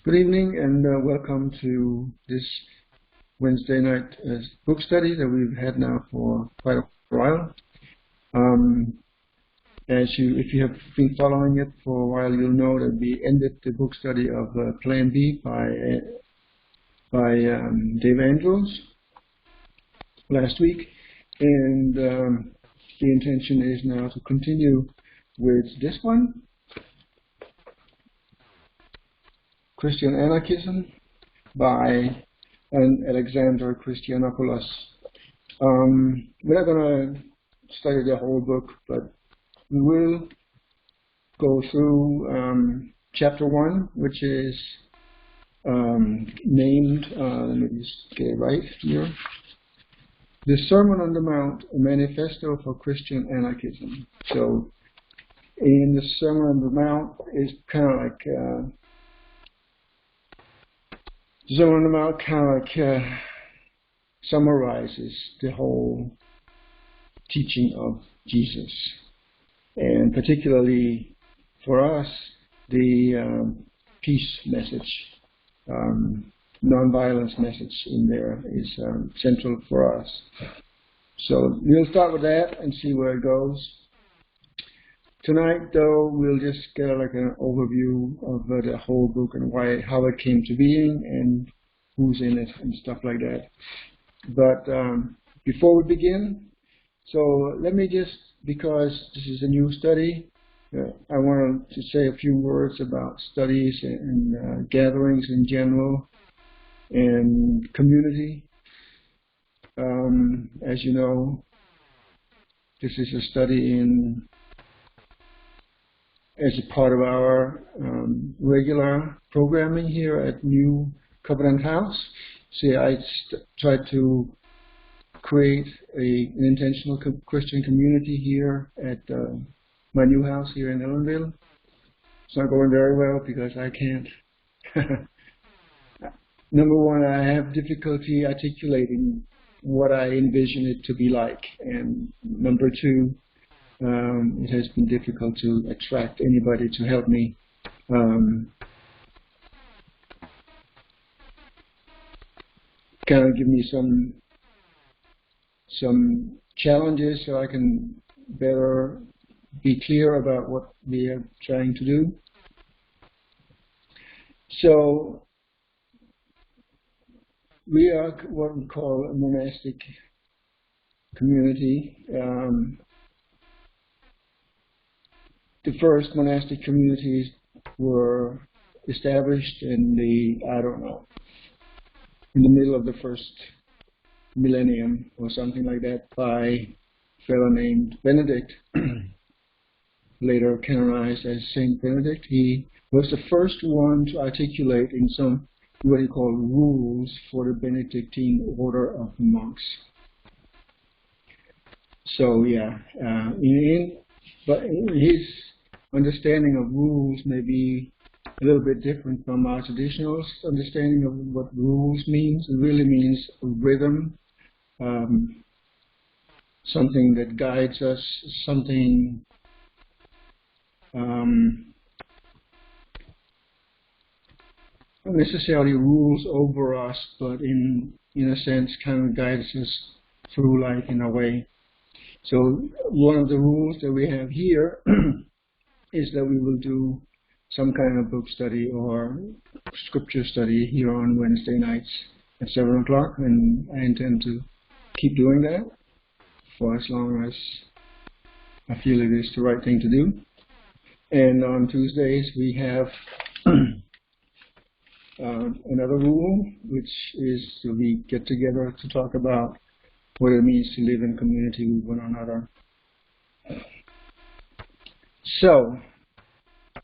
Good evening and welcome to this Wednesday night book study that we've had now for quite a while. If you have been following it for a while, you'll know that we ended the book study of Plan B by Dave Andrews last week, and the intention is now to continue with this one. Christian Anarchism by Alexander Christianopoulos. We're not going to study the whole book, but we will go through chapter 1, which is named, let me just get it right here, The Sermon on the Mount, a Manifesto for Christian Anarchism. So in the Sermon on the Mount is kind of like the Sermon on the Mount kind of summarizes the whole teaching of Jesus, and particularly for us, the peace message, nonviolence message in there is central for us. So we'll start with that and see where it goes. Tonight, though, we'll just get like an overview of the whole book and how it came to being and who's in it and stuff like that. But before we begin, so let me just, because this is a new study, I want to say a few words about studies and gatherings in general and community. As you know, this is a study as a part of our regular programming here at New Covenant House. See, I tried to create an intentional Christian community here at my new house here in Ellenville. It's not going very well because I can't. Number one, I have difficulty articulating what I envision it to be like. And number two, it has been difficult to attract anybody to help me kind of give me some challenges so I can better be clear about what we are trying to do. So we are what we call a monastic community. The first monastic communities were established in in the middle of the first millennium or something like that by a fellow named Benedict, later canonized as Saint Benedict. He was the first one to articulate in some what he called rules for the Benedictine order of monks. So yeah, but his understanding of rules may be a little bit different from our traditional understanding of what rules means. It really means a rhythm, something that guides us, something not necessarily rules over us, but in a sense kind of guides us through life in a way. So one of the rules that we have here is that we will do some kind of book study or scripture study here on Wednesday nights at 7 o'clock, and I intend to keep doing that for as long as I feel it is the right thing to do. And on Tuesdays we have another rule, which is we get together to talk about what it means to live in community with one another. So, a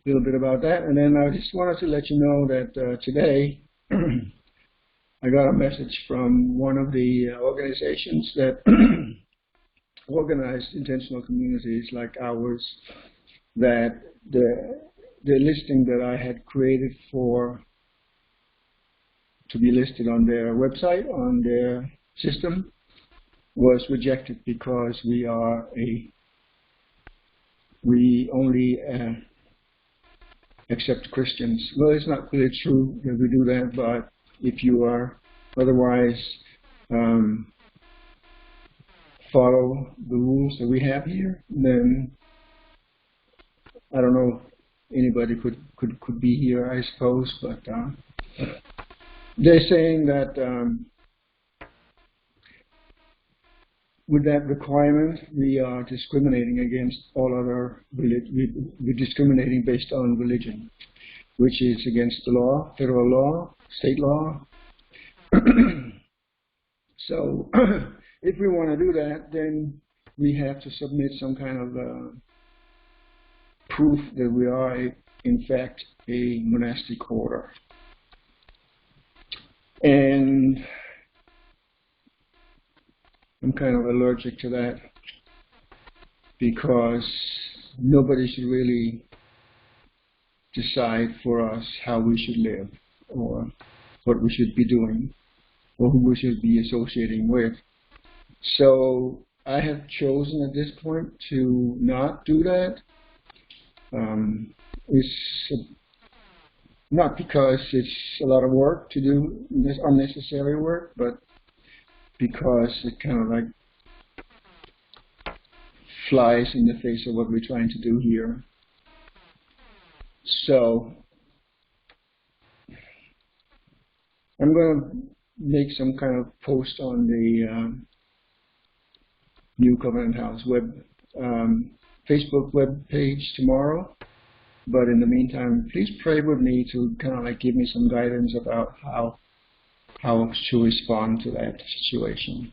little bit about that, and then I just wanted to let you know that today I got a message from one of the organizations that organize intentional communities like ours, that the listing that I had created to be listed on their website, on their system, was rejected because we only except Christians. Well, it's not really true that we do that, but if you are otherwise follow the rules that we have here, then I don't know if anybody could be here, I suppose, but they're saying that with that requirement, we are discriminating against all other we're discriminating based on religion, which is against the law, federal law, state law. So if we want to do that, then we have to submit some kind of proof that we are, in fact, a monastic order. And I'm kind of allergic to that because nobody should really decide for us how we should live or what we should be doing or who we should be associating with. So I have chosen at this point to not do that. It's not because it's a lot of work to do, this unnecessary work, but because it kind of like flies in the face of what we're trying to do here. So I'm going to make some kind of post on the New Covenant House Facebook web page tomorrow. But in the meantime, please pray with me to kind of like give me some guidance about how to respond to that situation.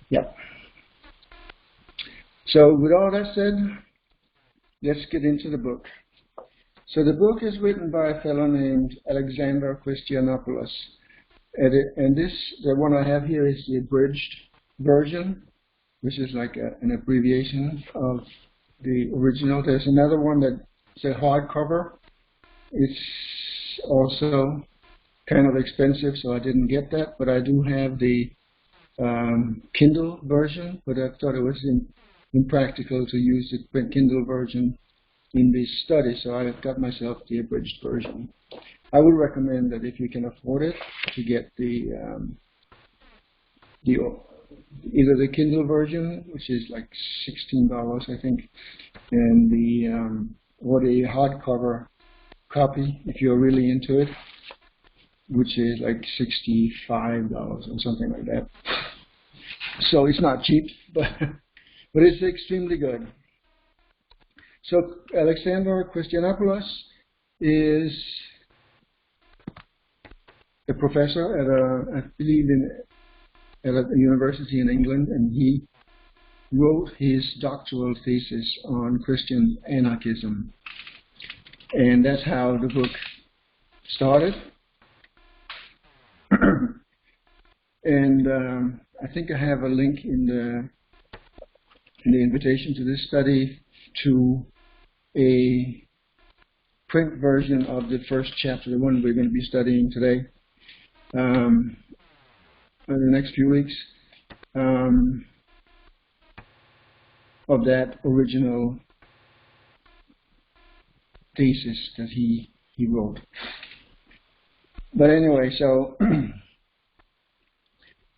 Yep. So with all that said, let's get into the book. So the book is written by a fellow named Alexander Christianopoulos. And the one I have here is the abridged version, which is like an abbreviation of the original. There's another one that's a hardcover. It's also kind of expensive, so I didn't get that, but I do have the Kindle version, but I thought it was impractical to use the Kindle version in this study, so I got myself the abridged version. I would recommend that if you can afford it, to get either the Kindle version, which is like $16, I think, and or the hardcover copy, if you're really into it, which is like $65 or something like that. So it's not cheap, but it's extremely good. So Alexander Christianopoulos is a professor at I believe at a university in England, and he wrote his doctoral thesis on Christian anarchism, and that's how the book started. And I think I have a link in the invitation to this study to a print version of the first chapter, the one we're going to be studying today, in the next few weeks, of that original thesis that he wrote. But anyway, so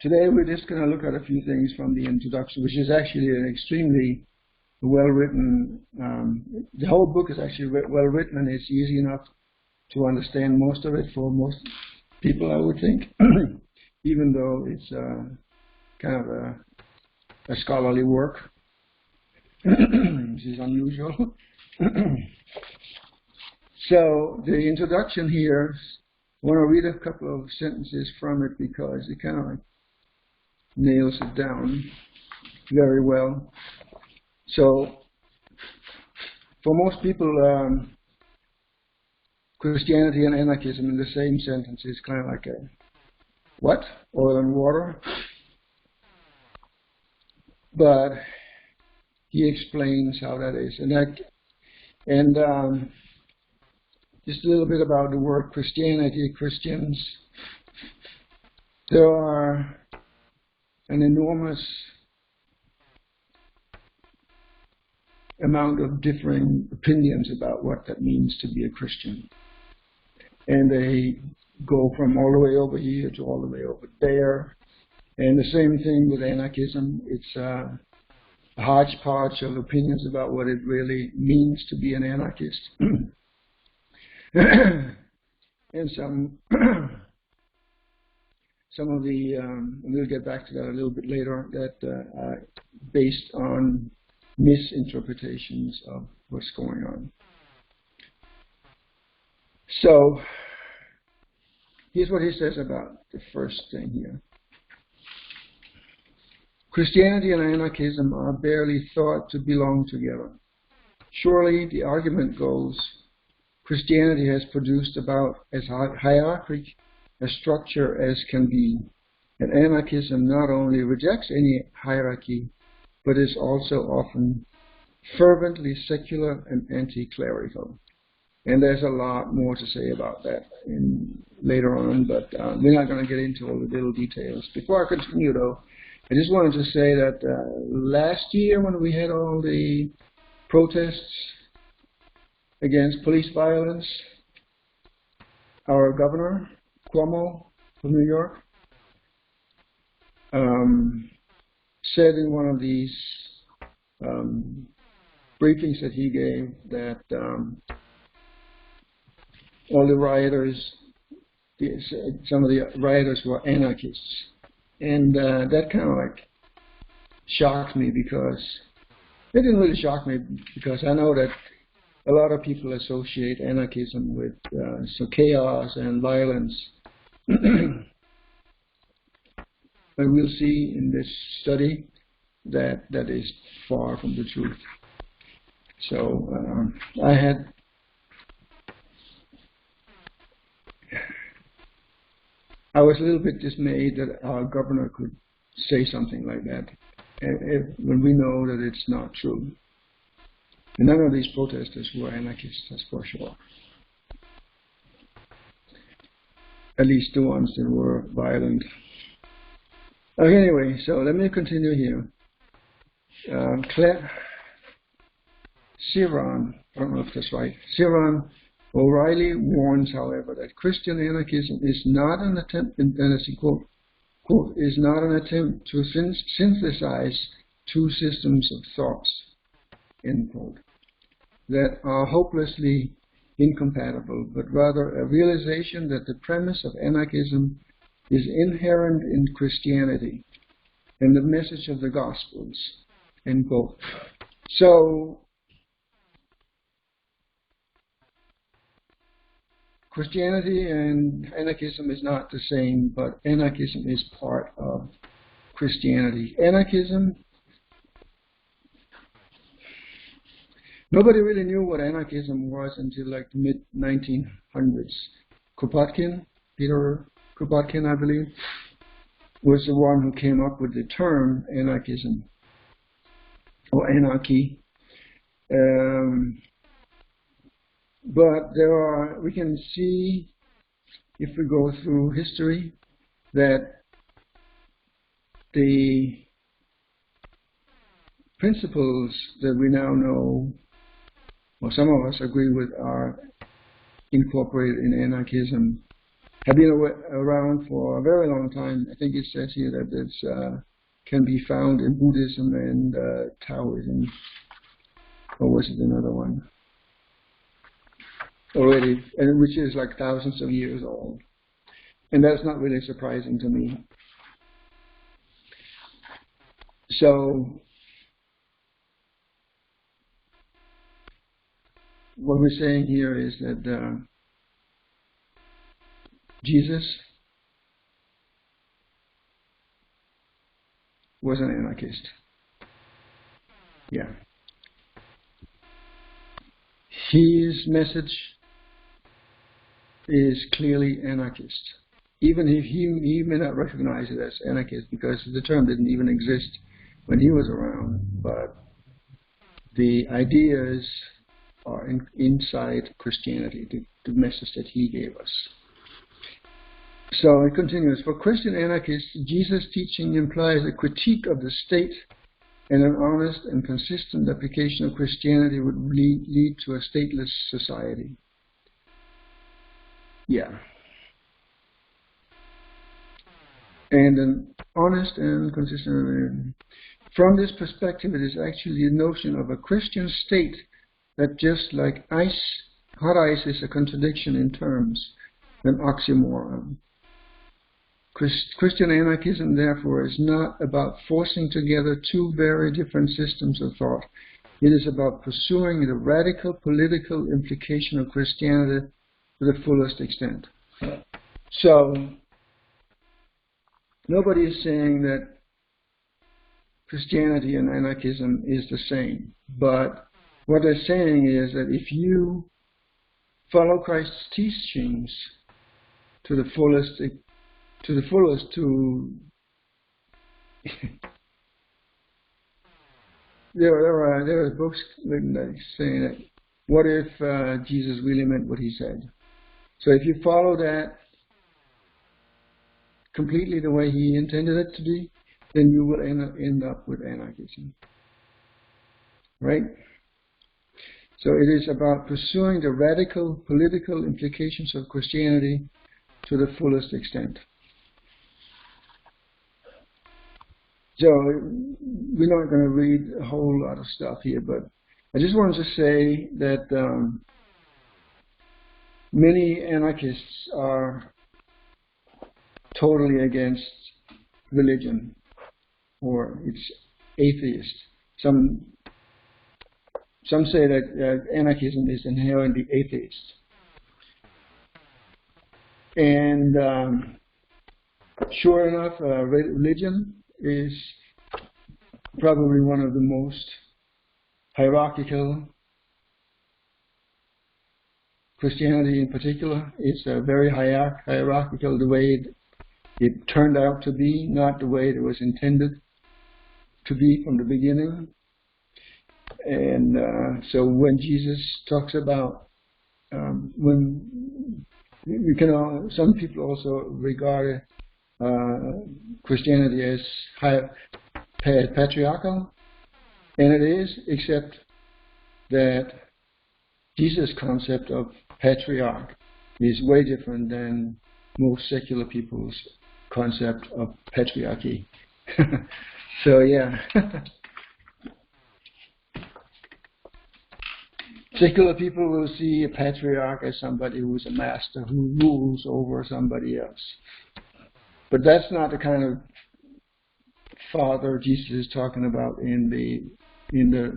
today we're just going to look at a few things from the introduction, which is actually an extremely well-written, the whole book is actually well-written, and it's easy enough to understand most of it for most people, I would think, even though it's kind of a scholarly work, which is unusual. So the introduction here, I want to read a couple of sentences from it because it kind of like nails it down very well. So for most people, Christianity and anarchism in the same sentence is kind of like a what? Oil and water. But he explains how that is. And just a little bit about the word Christianity, Christians. There are an enormous amount of differing opinions about what that means to be a Christian. And they go from all the way over here to all the way over there. And the same thing with anarchism. It's a hodgepodge of opinions about what it really means to be an anarchist. And some of the, and we'll get back to that a little bit later, that are based on misinterpretations of what's going on. So, here's what he says about the first thing here. Christianity and anarchism are barely thought to belong together. Surely, the argument goes, Christianity has produced about as hierarchic a structure as can be, and anarchism not only rejects any hierarchy, but is also often fervently secular and anti-clerical. And there's a lot more to say about that later on, but we're not going to get into all the little details. Before I continue, though, I just wanted to say that last year when we had all the protests against police violence, our governor, Cuomo from New York, said in one of these briefings that he gave that all the rioters, some of the rioters were anarchists. And that kind of like shocked me, because it didn't really shock me, because I know that a lot of people associate anarchism with some chaos and violence. But we'll see in this study that that is far from the truth. So I was a little bit dismayed that our governor could say something like that, when we know that it's not true. And none of these protesters were anarchists, that's for sure. At least the ones that were violent. Okay, anyway, so let me continue here. Ciaran, I don't know if that's right. Ciaran O'Reilly warns, however, that Christian anarchism is not an attempt, and as he quote, is not an attempt to synthesize two systems of thoughts, end quote, that are hopelessly incompatible, but rather a realization that the premise of anarchism is inherent in Christianity and the message of the Gospels, end quote. So, Christianity and anarchism is not the same, but anarchism is part of Christianity. Anarchism, nobody really knew what anarchism was until like the mid-1900s. Kropotkin, Peter Kropotkin, I believe, was the one who came up with the term anarchism, or anarchy. But we can see, if we go through history, that the principles that we now know, or some of us agree with, are incorporated in anarchism, have been around for a very long time. I think it says here that it can be found in Buddhism and Taoism, or was it another one? Already, and which is like thousands of years old. And that's not really surprising to me. So, what we're saying here is that Jesus was an anarchist. Yeah. His message is clearly anarchist, even if he may not recognize it as anarchist, because the term didn't even exist when he was around, but the ideas are inside Christianity, the message that he gave us. So it continues, for Christian anarchists, Jesus' teaching implies a critique of the state and an honest and consistent application of Christianity would lead to a stateless society. Yeah. And an honest and consistent... From this perspective, it is actually the notion of a Christian state that, just like hot ice is a contradiction in terms, an oxymoron. Christian anarchism, therefore, is not about forcing together two very different systems of thought. It is about pursuing the radical political implication of Christianity to the fullest extent. So, nobody is saying that Christianity and anarchism is the same. But what they're saying is that if you follow Christ's teachings to the fullest, there are books written that saying that, what if Jesus really meant what he said? So if you follow that completely the way he intended it to be, then you will end up with anarchism. Right? So it is about pursuing the radical political implications of Christianity to the fullest extent. So we're not going to read a whole lot of stuff here, but I just wanted to say that many anarchists are totally against religion, or it's atheist. Some say that anarchism is inherently atheist. And sure enough, religion is probably one of the most hierarchical. Christianity in particular is very hierarchical, the way it turned out to be, not the way it was intended to be from the beginning. And so when Jesus talks about, when you can, some people also regard Christianity as patriarchal, and it is, except that Jesus' concept of patriarch is way different than most secular people's concept of patriarchy. So yeah. Secular people will see a patriarch as somebody who's a master, who rules over somebody else. But that's not the kind of father Jesus is talking about in the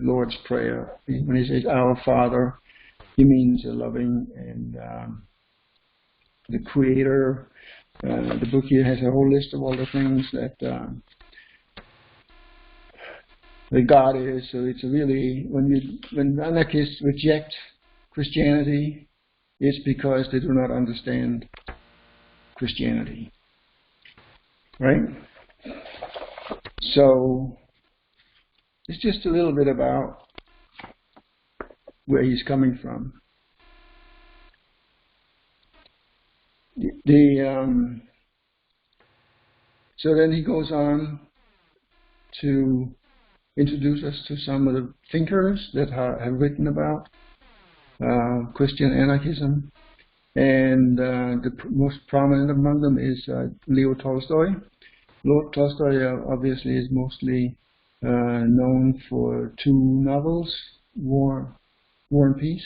Lord's Prayer. When he says, "Our Father," he means a loving and the Creator. The book here has a whole list of all the things that God is. So it's really, when anarchists reject Christianity, it's because they do not understand Christianity. Right? So it's just a little bit about where he's coming from. So then he goes on to introduce us to some of the thinkers that have written about Christian anarchism. And the most prominent among them is Leo Tolstoy. Leo Tolstoy obviously is mostly known for two novels, War and Peace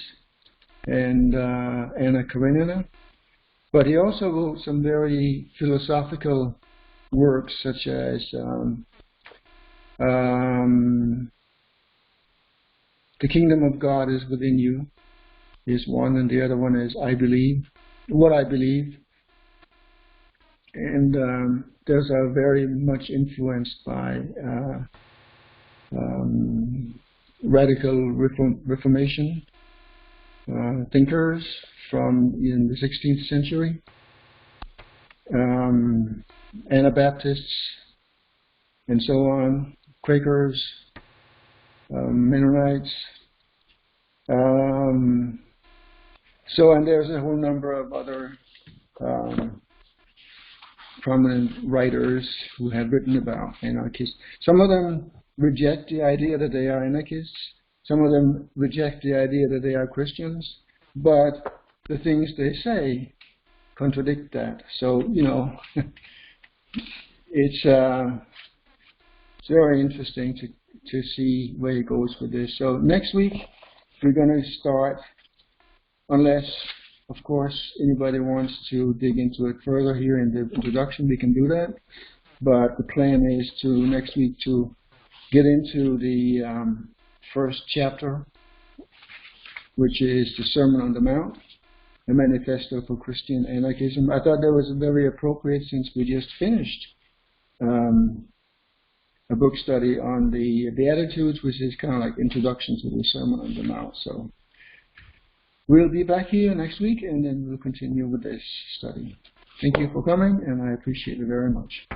and Anna Karenina. But he also wrote some very philosophical works, such as The Kingdom of God is Within You is one, and the other one is I Believe, What I Believe. And those are very much influenced by radical Reformation thinkers from in the 16th century, Anabaptists, and so on, Quakers, Mennonites. And there's a whole number of other prominent writers who have written about anarchists. Some of them reject the idea that they are anarchists. Some of them reject the idea that they are Christians. But the things they say contradict that. So, you know, it's very interesting to see where it goes with this. So next week, we're going to start, unless, of course, anybody wants to dig into it further here in the introduction, we can do that. But the plan is to next week to get into the first chapter, which is the Sermon on the Mount, the Manifesto for Christian Anarchism. I thought that was very appropriate since we just finished a book study on the Beatitudes, which is kind of like introduction to the Sermon on the Mount. So we'll be back here next week, and then we'll continue with this study. Thank you for coming, and I appreciate it very much.